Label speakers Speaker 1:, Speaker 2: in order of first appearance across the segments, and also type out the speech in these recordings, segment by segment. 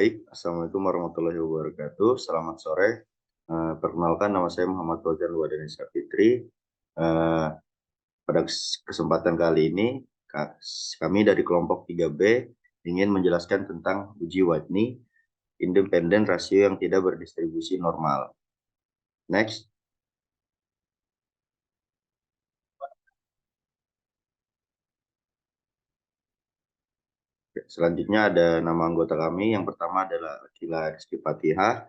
Speaker 1: Baik, Assalamualaikum warahmatullahi wabarakatuh. Selamat sore. Perkenalkan, nama saya Muhammad Fauzan Luwadhanisa Fitri. Pada kesempatan kali ini, kami dari kelompok 3B ingin menjelaskan tentang uji Whitney, independen rasio yang tidak berdistribusi normal. Next. Selanjutnya ada nama anggota kami. Yang pertama adalah Akila Rizky Fatihah,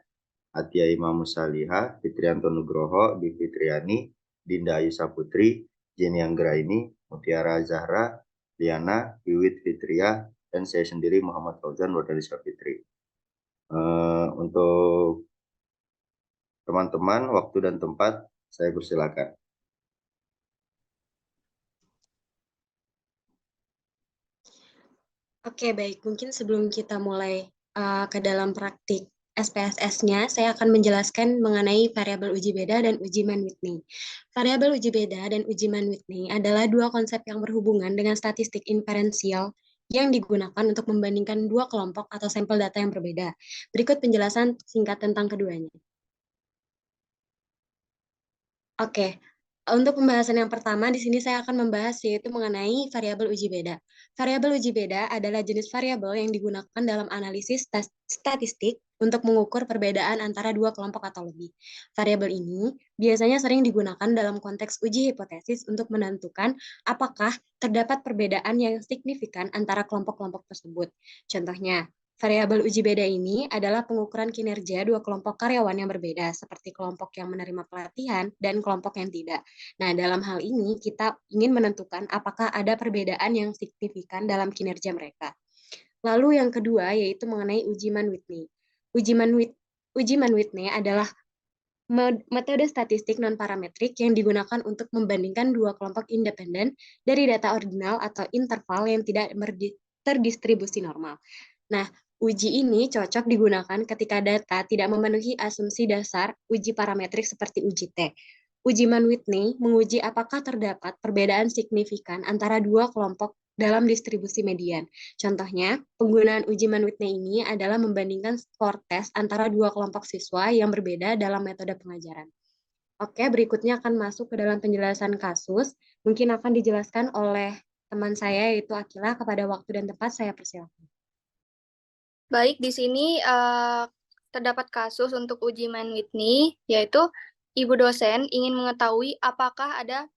Speaker 1: Atia Imam Musaliha, Fitrianto Nugroho, Di Fitriani, Dinda Ayu Saputri, Jenny Anggraini, Mutiara Zahra, Liana, Wiwit Fitria, dan saya sendiri Muhammad Fauzan Luwadhanisa Fitri. Untuk teman-teman, waktu dan tempat, saya persilakan.
Speaker 2: Oke, baik. Mungkin sebelum kita mulai ke dalam praktik SPSS-nya, saya akan menjelaskan mengenai variabel uji beda dan uji Mann-Whitney. Variabel uji beda dan uji Mann-Whitney adalah dua konsep yang berhubungan dengan statistik inferensial yang digunakan untuk membandingkan dua kelompok atau sampel data yang berbeda. Berikut penjelasan singkat tentang keduanya. Oke, untuk pembahasan yang pertama, di sini saya akan membahas yaitu mengenai variabel uji beda. Variabel uji beda adalah jenis variabel yang digunakan dalam analisis statistik untuk mengukur perbedaan antara dua kelompok atau lebih. Variabel ini biasanya sering digunakan dalam konteks uji hipotesis untuk menentukan apakah terdapat perbedaan yang signifikan antara kelompok-kelompok tersebut. Contohnya, variabel uji beda ini adalah pengukuran kinerja dua kelompok karyawan yang berbeda, seperti kelompok yang menerima pelatihan dan kelompok yang tidak. Nah, dalam hal ini kita ingin menentukan apakah ada perbedaan yang signifikan dalam kinerja mereka. Lalu yang kedua yaitu mengenai uji Mann-Whitney. Uji Mann-Whitney adalah metode statistik non-parametrik yang digunakan untuk membandingkan dua kelompok independen dari data ordinal atau interval yang tidak terdistribusi normal. Nah, uji ini cocok digunakan ketika data tidak memenuhi asumsi dasar uji parametrik seperti uji T. Uji Mann-Whitney menguji apakah terdapat perbedaan signifikan antara dua kelompok dalam distribusi median. Contohnya, penggunaan uji Mann-Whitney ini adalah membandingkan skor tes antara dua kelompok siswa yang berbeda dalam metode pengajaran. Oke, berikutnya akan masuk ke dalam penjelasan kasus. Mungkin akan dijelaskan oleh teman saya, yaitu Akila. Kepada waktu dan tempat, saya persilakan.
Speaker 3: Baik, di sini terdapat kasus untuk uji Mann-Whitney, yaitu ibu dosen ingin mengetahui apakah ada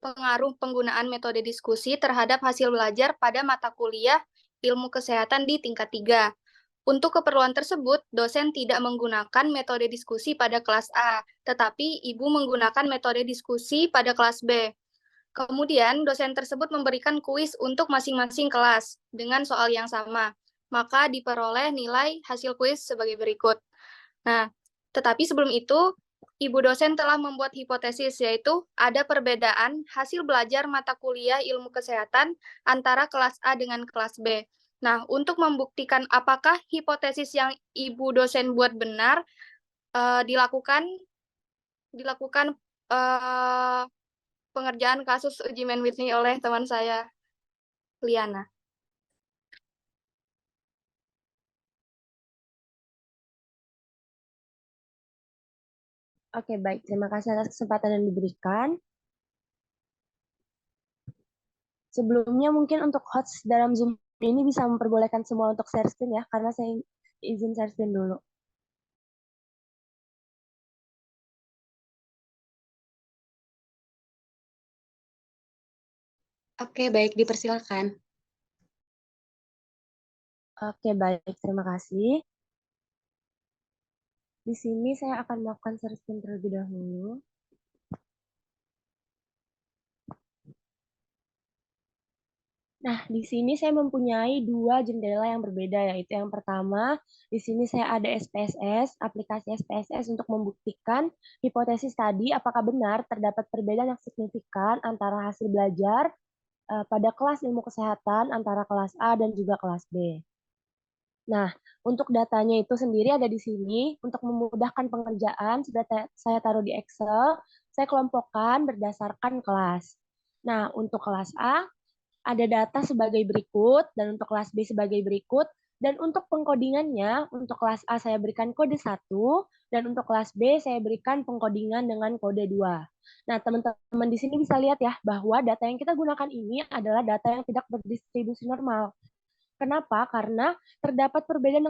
Speaker 3: pengaruh penggunaan metode diskusi terhadap hasil belajar pada mata kuliah ilmu kesehatan di tingkat 3. Untuk keperluan tersebut, dosen tidak menggunakan metode diskusi pada kelas A, tetapi ibu menggunakan metode diskusi pada kelas B. Kemudian, dosen tersebut memberikan kuis untuk masing-masing kelas dengan soal yang sama. Maka diperoleh nilai hasil kuis sebagai berikut. Nah, tetapi sebelum itu, ibu dosen telah membuat hipotesis, yaitu ada perbedaan hasil belajar mata kuliah ilmu kesehatan antara kelas A dengan kelas B. Nah, untuk membuktikan apakah hipotesis yang ibu dosen buat benar, dilakukan pengerjaan kasus uji Mann-Whitney oleh teman saya, Liana.
Speaker 4: Oke, baik. Terima kasih atas kesempatan yang diberikan. Sebelumnya mungkin untuk host dalam Zoom ini bisa memperbolehkan semua untuk share screen ya, karena saya izin share screen dulu.
Speaker 2: Oke, baik. Dipersilakan.
Speaker 4: Oke, baik. Terima kasih. Di sini saya akan melakukan share screen terlebih dahulu. Nah, di sini saya mempunyai dua jendela yang berbeda, yaitu yang pertama, di sini saya ada SPSS, aplikasi SPSS untuk membuktikan hipotesis tadi apakah benar terdapat perbedaan yang signifikan antara hasil belajar pada kelas ilmu kesehatan antara kelas A dan juga kelas B. Nah, untuk datanya itu sendiri ada di sini. Untuk memudahkan pengerjaan, sudah saya taruh di Excel, saya kelompokkan berdasarkan kelas. Nah, untuk kelas A, ada data sebagai berikut, dan untuk kelas B sebagai berikut. Dan untuk pengkodingannya, untuk kelas A saya berikan kode 1, dan untuk kelas B saya berikan pengkodingan dengan kode 2. Nah, teman-teman di sini bisa lihat ya, bahwa data yang kita gunakan ini adalah data yang tidak berdistribusi normal. Kenapa? Karena terdapat perbedaan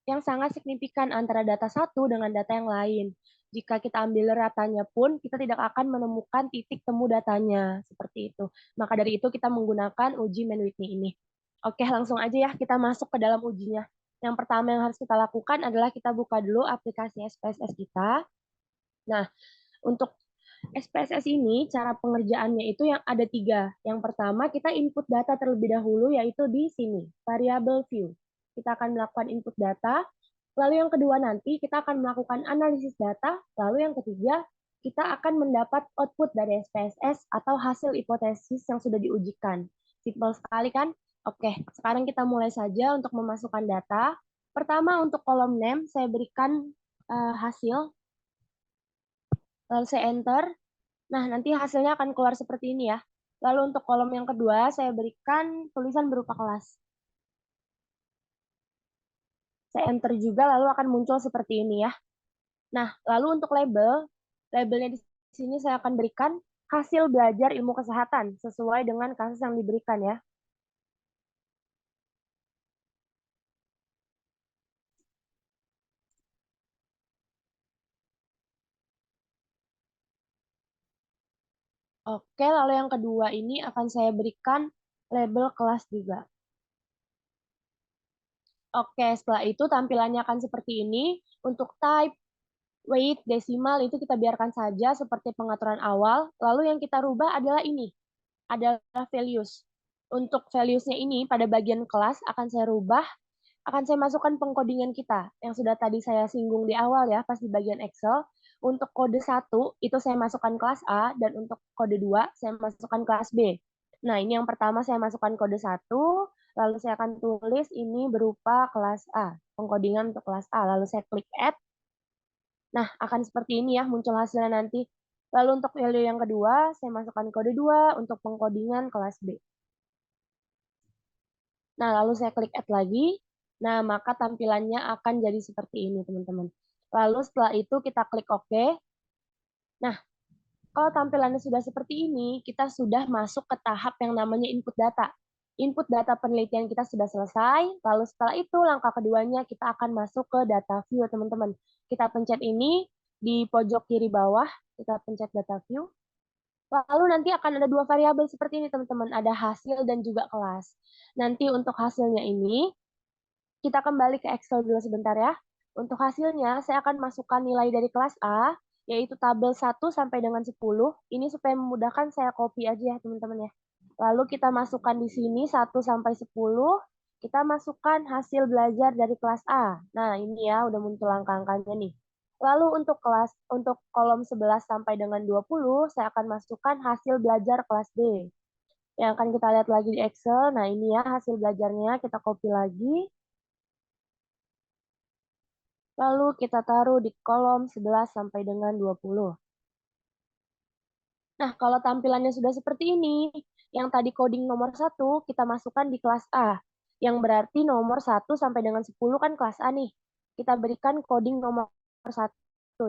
Speaker 4: yang sangat signifikan antara data satu dengan data yang lain. Jika kita ambil ratanya pun, kita tidak akan menemukan titik temu datanya. Seperti itu. Maka dari itu kita menggunakan uji Mann-Whitney ini. Oke, langsung aja ya kita masuk ke dalam ujinya. Yang pertama yang harus kita lakukan adalah kita buka dulu aplikasi SPSS kita. Nah, untuk SPSS ini cara pengerjaannya itu yang ada 3. Yang pertama kita input data terlebih dahulu yaitu di sini, variable view. Kita akan melakukan input data, lalu yang kedua nanti kita akan melakukan analisis data, lalu yang ketiga kita akan mendapat output dari SPSS atau hasil hipotesis yang sudah diujikan. Simpel sekali kan? Oke, sekarang kita mulai saja untuk memasukkan data. Pertama untuk kolom name saya berikan hasil, lalu saya enter. Nah, nanti hasilnya akan keluar seperti ini ya. Lalu untuk kolom yang kedua, saya berikan tulisan berupa kelas. Saya enter juga, lalu akan muncul seperti ini ya. Nah, lalu untuk labelnya di sini saya akan berikan hasil belajar ilmu kesehatan, sesuai dengan kasus yang diberikan ya. Oke, lalu yang kedua ini akan saya berikan label kelas juga. Oke, setelah itu tampilannya akan seperti ini. Untuk type, weight, desimal itu kita biarkan saja seperti pengaturan awal. Lalu yang kita rubah adalah ini, adalah values. Untuk values-nya ini pada bagian kelas akan saya rubah, akan saya masukkan pengkodingan kita yang sudah tadi saya singgung di awal ya, pas di bagian Excel. Untuk kode 1 itu saya masukkan kelas A, dan untuk kode 2 saya masukkan kelas B. Nah, ini yang pertama saya masukkan kode 1, lalu saya akan tulis ini berupa kelas A, pengkodingan untuk kelas A, lalu saya klik add. Nah, akan seperti ini ya muncul hasilnya nanti. Lalu untuk value yang kedua, saya masukkan kode 2 untuk pengkodingan kelas B. Nah, lalu saya klik add lagi. Nah, maka tampilannya akan jadi seperti ini, teman-teman. Lalu setelah itu kita klik OK. Nah, kalau tampilannya sudah seperti ini, kita sudah masuk ke tahap yang namanya input data. Input data penelitian kita sudah selesai, lalu setelah itu langkah keduanya kita akan masuk ke data view, teman-teman. Kita pencet ini di pojok kiri bawah, kita pencet data view. Lalu nanti akan ada 2 variabel seperti ini, teman-teman. Ada hasil dan juga kelas. Nanti untuk hasilnya ini, kita kembali ke Excel dulu sebentar ya. Untuk hasilnya, saya akan masukkan nilai dari kelas A, yaitu tabel 1 sampai dengan 10. Ini supaya memudahkan saya copy aja ya, teman-teman ya. Lalu kita masukkan di sini 1 sampai 10. Kita masukkan hasil belajar dari kelas A. Nah, ini ya, udah muncul angka-angkanya nih. Lalu untuk kolom 11 sampai dengan 20, saya akan masukkan hasil belajar kelas B. Yang akan kita lihat lagi di Excel, nah ini ya hasil belajarnya, kita copy lagi. Lalu kita taruh di kolom 11 sampai dengan 20. Nah, kalau tampilannya sudah seperti ini, yang tadi coding nomor 1, kita masukkan di kelas A. Yang berarti nomor 1 sampai dengan 10 kan kelas A nih. Kita berikan coding nomor 1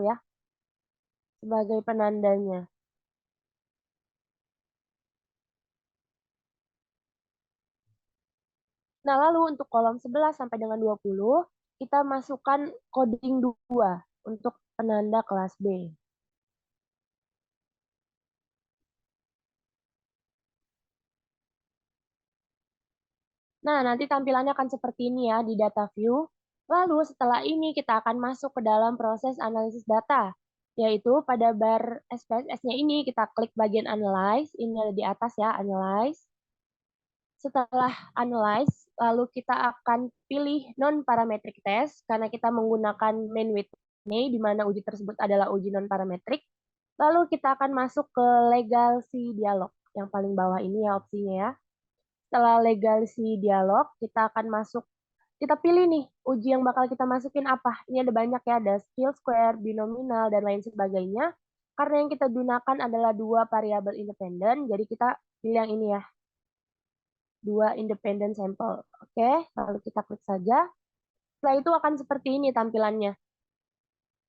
Speaker 4: ya, sebagai penandanya. Nah, lalu untuk kolom 11 sampai dengan 20, kita masukkan coding 2 untuk penanda kelas B. Nah, nanti tampilannya akan seperti ini ya di data view. Lalu setelah ini kita akan masuk ke dalam proses analisis data, yaitu pada bar SPSS-nya ini kita klik bagian analyze, ini ada di atas ya, analyze. Setelah analyze, lalu kita akan pilih non-parametric test, karena kita menggunakan Mann-Whitney, di mana uji tersebut adalah uji non-parametrik. Lalu kita akan masuk ke legacy dialog, yang paling bawah ini ya opsinya ya. Setelah legacy dialog, kita akan masuk, kita pilih nih, uji yang bakal kita masukin apa. Ini ada banyak ya, ada skill square, binominal, dan lain sebagainya. Karena yang kita gunakan adalah 2 variabel independen, jadi kita pilih yang ini ya. 2 independent sampel. Oke, lalu kita klik saja. Setelah itu akan seperti ini tampilannya.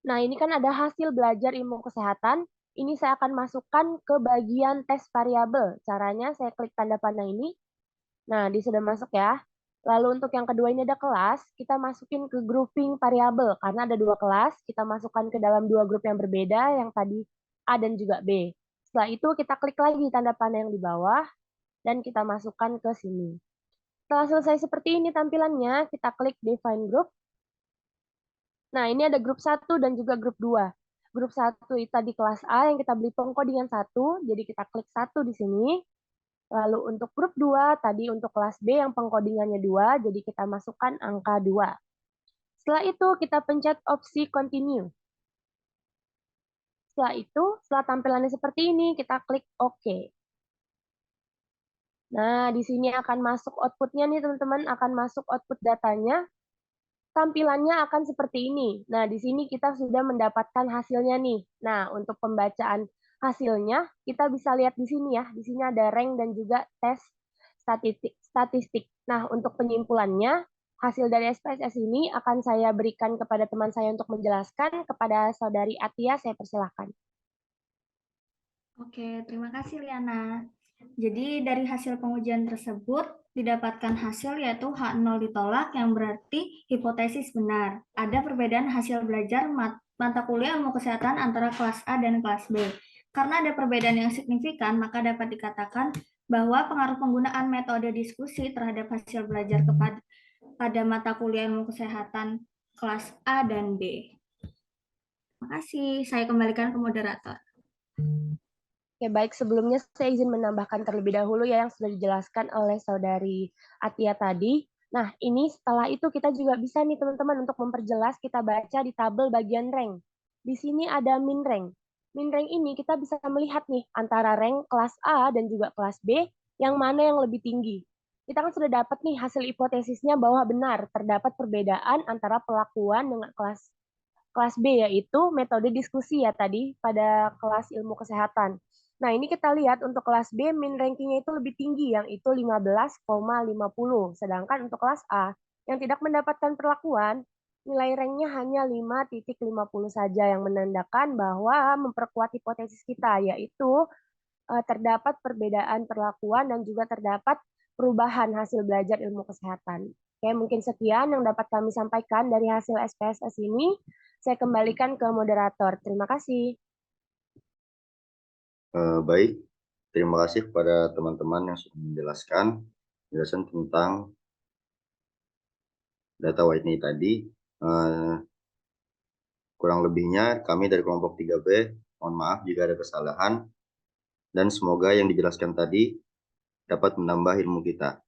Speaker 4: Nah, ini kan ada hasil belajar ilmu kesehatan. Ini saya akan masukkan ke bagian tes variabel. Caranya saya klik tanda panah ini. Nah, dia sudah masuk ya. Lalu untuk yang kedua ini ada kelas, kita masukin ke grouping variabel. Karena ada 2 kelas, kita masukkan ke dalam 2 grup yang berbeda, yang tadi A dan juga B. Setelah itu kita klik lagi tanda panah yang di bawah, dan kita masukkan ke sini. Setelah selesai seperti ini tampilannya, kita klik define group. Nah, ini ada grup 1 dan juga grup 2. Grup 1 itu tadi kelas A yang kita beli pengkodingan 1, jadi kita klik 1 di sini. Lalu untuk grup 2, tadi untuk kelas B yang pengkodingannya 2, jadi kita masukkan angka 2. Setelah itu kita pencet opsi continue. Setelah itu, setelah tampilannya seperti ini, kita klik OK. Nah, di sini akan masuk output-nya nih teman-teman, akan masuk output datanya. Tampilannya akan seperti ini. Nah, di sini kita sudah mendapatkan hasilnya nih. Nah, untuk pembacaan hasilnya, kita bisa lihat di sini ya. Di sini ada rank dan juga tes statistik. Nah, untuk penyimpulannya, hasil dari SPSS ini akan saya berikan kepada teman saya untuk menjelaskan. Kepada saudari Atia, saya persilahkan.
Speaker 5: Oke, terima kasih Liana. Jadi dari hasil pengujian tersebut didapatkan hasil yaitu H0 ditolak yang berarti hipotesis benar. Ada perbedaan hasil belajar mata kuliah ilmu kesehatan antara kelas A dan kelas B. Karena ada perbedaan yang signifikan, maka dapat dikatakan bahwa pengaruh penggunaan metode diskusi terhadap hasil belajar pada mata kuliah ilmu kesehatan kelas A dan B. Terima kasih. Saya kembalikan ke moderator.
Speaker 4: Oke, baik. Sebelumnya saya izin menambahkan terlebih dahulu ya yang sudah dijelaskan oleh saudari Atia tadi. Nah, ini setelah itu kita juga bisa nih teman-teman untuk memperjelas kita baca di tabel bagian rank. Di sini ada min rank. Min rank ini kita bisa melihat nih antara rank kelas A dan juga kelas B yang mana yang lebih tinggi. Kita kan sudah dapat nih hasil hipotesisnya bahwa benar terdapat perbedaan antara perlakuan dengan kelas B, yaitu metode diskusi ya tadi pada kelas ilmu kesehatan. Nah, ini kita lihat untuk kelas B min rankingnya itu lebih tinggi, yang itu 15,50. Sedangkan untuk kelas A yang tidak mendapatkan perlakuan, nilai ranknya hanya 5,50 saja, yang menandakan bahwa memperkuat hipotesis kita, yaitu terdapat perbedaan perlakuan dan juga terdapat perubahan hasil belajar ilmu kesehatan. Oke, mungkin sekian yang dapat kami sampaikan dari hasil SPSS ini. Saya kembalikan ke moderator. Terima kasih.
Speaker 1: Baik, terima kasih kepada teman-teman yang sudah menjelaskan penjelasan tentang data Whitney tadi. Kurang lebihnya kami dari kelompok 3B, mohon maaf jika ada kesalahan, dan semoga yang dijelaskan tadi dapat menambah ilmu kita.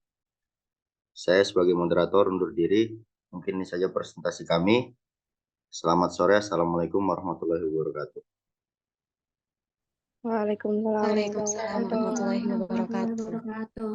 Speaker 1: Saya sebagai moderator undur diri, mungkin ini saja presentasi kami. Selamat sore, Assalamualaikum warahmatullahi wabarakatuh.
Speaker 3: Waalaikumsalam
Speaker 2: Waalaikumsalam warahmatullahi wabarakatuh.
Speaker 5: Wabarakatuh.